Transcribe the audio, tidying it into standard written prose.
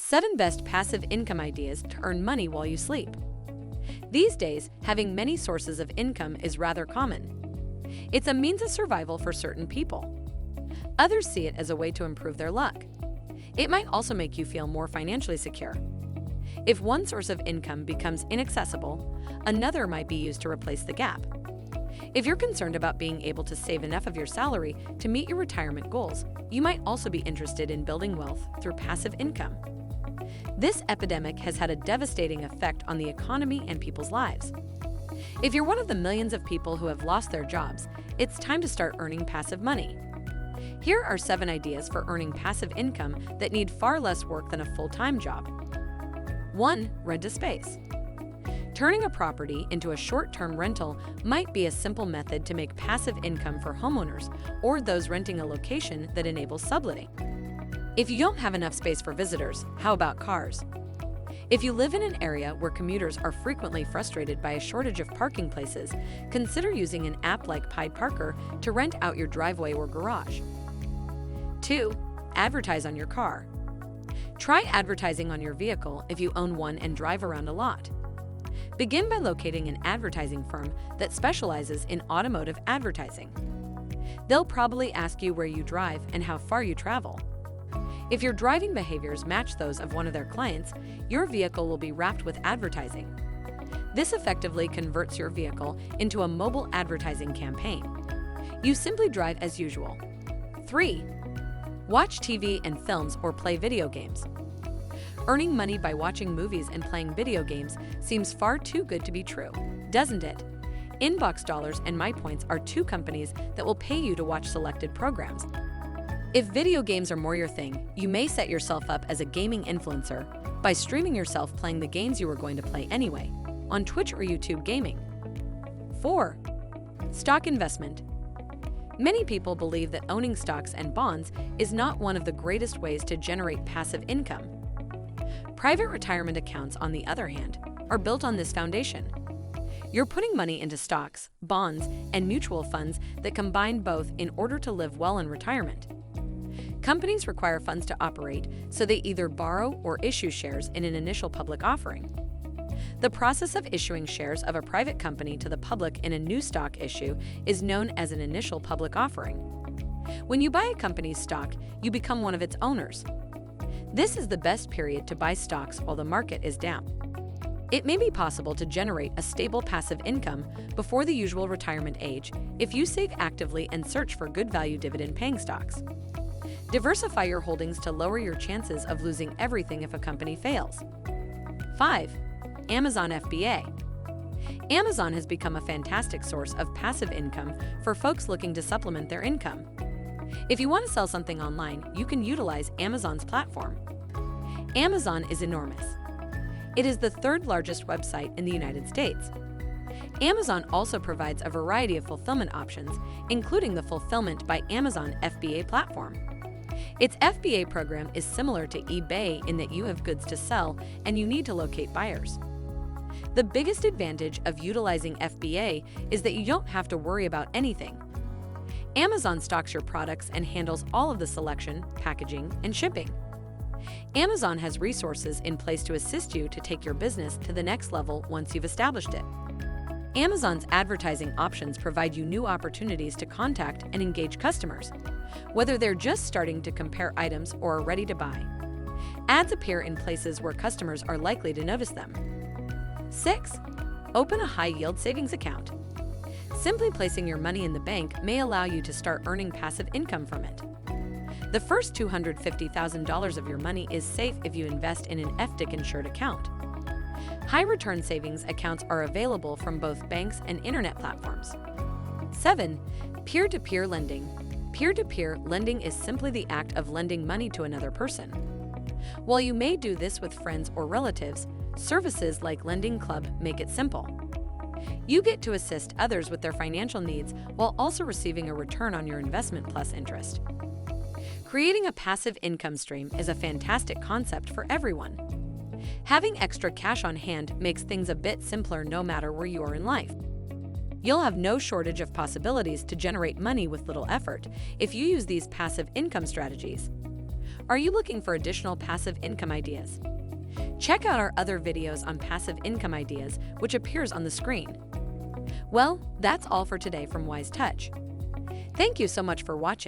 7 best passive income ideas to earn money while you sleep. These days, having many sources of income is rather common. It's a means of survival for certain people. Others see it as a way to improve their luck. It might also make you feel more financially secure. If one source of income becomes inaccessible, another might be used to replace the gap. If you're concerned about being able to save enough of your salary to meet your retirement goals, you might also be interested in building wealth through passive income. This epidemic has had a devastating effect on the economy and people's lives. If you're one of the millions of people who have lost their jobs, it's time to start earning passive money. Here are 7 ideas for earning passive income that need far less work than a full-time job. 1. Rent a space. Turning a property into a short-term rental might be a simple method to make passive income for homeowners or those renting a location that enables subletting. If you don't have enough space for visitors, how about cars? If you live in an area where commuters are frequently frustrated by a shortage of parking places, consider using an app like Pied Parker to rent out your driveway or garage. 2. Advertise on your car. Try advertising on your vehicle if you own one and drive around a lot. Begin by locating an advertising firm that specializes in automotive advertising. They'll probably ask you where you drive and how far you travel. If your driving behaviors match those of one of their clients, your vehicle will be wrapped with advertising. This effectively converts your vehicle into a mobile advertising campaign. You simply drive as usual. 3. Watch TV and films or play video games. Earning money by watching movies and playing video games seems far too good to be true, doesn't it? Inbox Dollars and MyPoints are 2 companies that will pay you to watch selected programs. If video games are more your thing, you may set yourself up as a gaming influencer by streaming yourself playing the games you were going to play anyway, on Twitch or YouTube Gaming. 4. Stock investment. Many people believe that owning stocks and bonds is not one of the greatest ways to generate passive income. Private retirement accounts, on the other hand, are built on this foundation. You're putting money into stocks, bonds, and mutual funds that combine both in order to live well in retirement. Companies require funds to operate, so they either borrow or issue shares in an initial public offering. The process of issuing shares of a private company to the public in a new stock issue is known as an initial public offering. When you buy a company's stock, you become one of its owners. This is the best period to buy stocks while the market is down. It may be possible to generate a stable passive income before the usual retirement age if you save actively and search for good value dividend-paying stocks. Diversify your holdings to lower your chances of losing everything if a company fails. 5. Amazon FBA. Amazon has become a fantastic source of passive income for folks looking to supplement their income. If you want to sell something online, you can utilize Amazon's platform. Amazon is enormous. It is the 3rd largest website in the United States. Amazon also provides a variety of fulfillment options, including the Fulfillment by Amazon FBA platform. Its FBA program is similar to eBay in that you have goods to sell and you need to locate buyers. The biggest advantage of utilizing FBA is that you don't have to worry about anything. Amazon stocks your products and handles all of the selection, packaging, and shipping. Amazon has resources in place to assist you to take your business to the next level once you've established it. Amazon's advertising options provide you new opportunities to contact and engage customers, whether they're just starting to compare items or are ready to buy. Ads appear in places where customers are likely to notice them. 6. Open a high-yield savings account. Simply placing your money in the bank may allow you to start earning passive income from it. The first $250,000 of your money is safe if you invest in an FDIC-insured account. High-return savings accounts are available from both banks and internet platforms. 7. Peer-to-peer lending. Peer-to-peer lending is simply the act of lending money to another person. While you may do this with friends or relatives, services like Lending Club make it simple. You get to assist others with their financial needs while also receiving a return on your investment plus interest. Creating a passive income stream is a fantastic concept for everyone. Having extra cash on hand makes things a bit simpler no matter where you are in life. You'll have no shortage of possibilities to generate money with little effort if you use these passive income strategies. Are you looking for additional passive income ideas? Check out our other videos on passive income ideas, which appears on the screen. Well, that's all for today from Wise Touch. Thank you so much for watching.